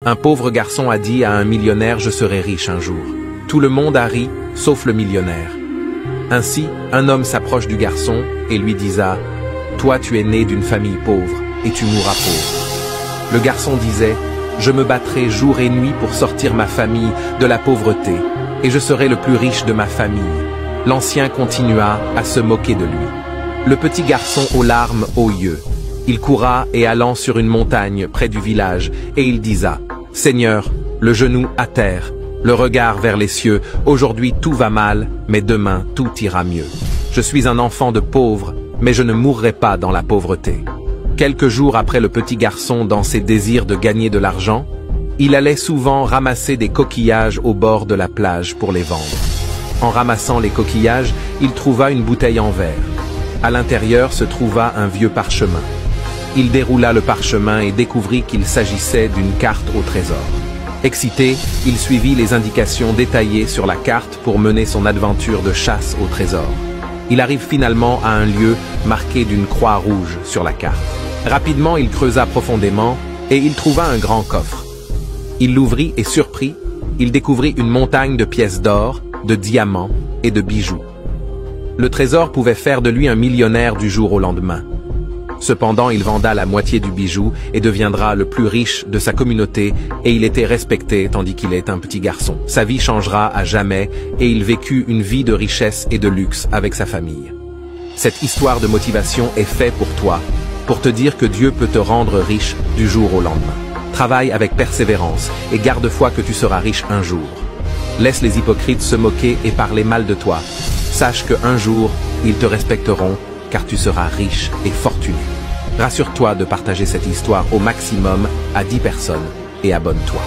Un pauvre garçon a dit à un millionnaire « Je serai riche un jour ». Tout le monde a ri, sauf le millionnaire. Ainsi, un homme s'approche du garçon et lui disa « Toi tu es né d'une famille pauvre, et tu mourras pauvre ». Le garçon disait « Je me battrai jour et nuit pour sortir ma famille de la pauvreté, et je serai le plus riche de ma famille ». L'ancien continua à se moquer de lui. Le petit garçon aux larmes aux yeux. Il coura et allant sur une montagne près du village, et il disa « Seigneur, le genou à terre, le regard vers les cieux, aujourd'hui tout va mal, mais demain tout ira mieux. Je suis un enfant de pauvre, mais je ne mourrai pas dans la pauvreté. » Quelques jours après le petit garçon dans ses désirs de gagner de l'argent, il allait souvent ramasser des coquillages au bord de la plage pour les vendre. En ramassant les coquillages, il trouva une bouteille en verre. À l'intérieur se trouva un vieux parchemin. Il déroula le parchemin et découvrit qu'il s'agissait d'une carte au trésor. Excité, il suivit les indications détaillées sur la carte pour mener son aventure de chasse au trésor. Il arrive finalement à un lieu marqué d'une croix rouge sur la carte. Rapidement, il creusa profondément et il trouva un grand coffre. Il l'ouvrit et surpris, il découvrit une montagne de pièces d'or, de diamants et de bijoux. Le trésor pouvait faire de lui un millionnaire du jour au lendemain. Cependant, il venda la moitié du bijou et deviendra le plus riche de sa communauté et il était respecté tandis qu'il est un petit garçon. Sa vie changera à jamais et il vécut une vie de richesse et de luxe avec sa famille. Cette histoire de motivation est faite pour toi, pour te dire que Dieu peut te rendre riche du jour au lendemain. Travaille avec persévérance et garde foi que tu seras riche un jour. Laisse les hypocrites se moquer et parler mal de toi. Sache qu'un jour, ils te respecteront car tu seras riche et fortuné. Rassure-toi de partager cette histoire au maximum à 10 personnes et abonne-toi.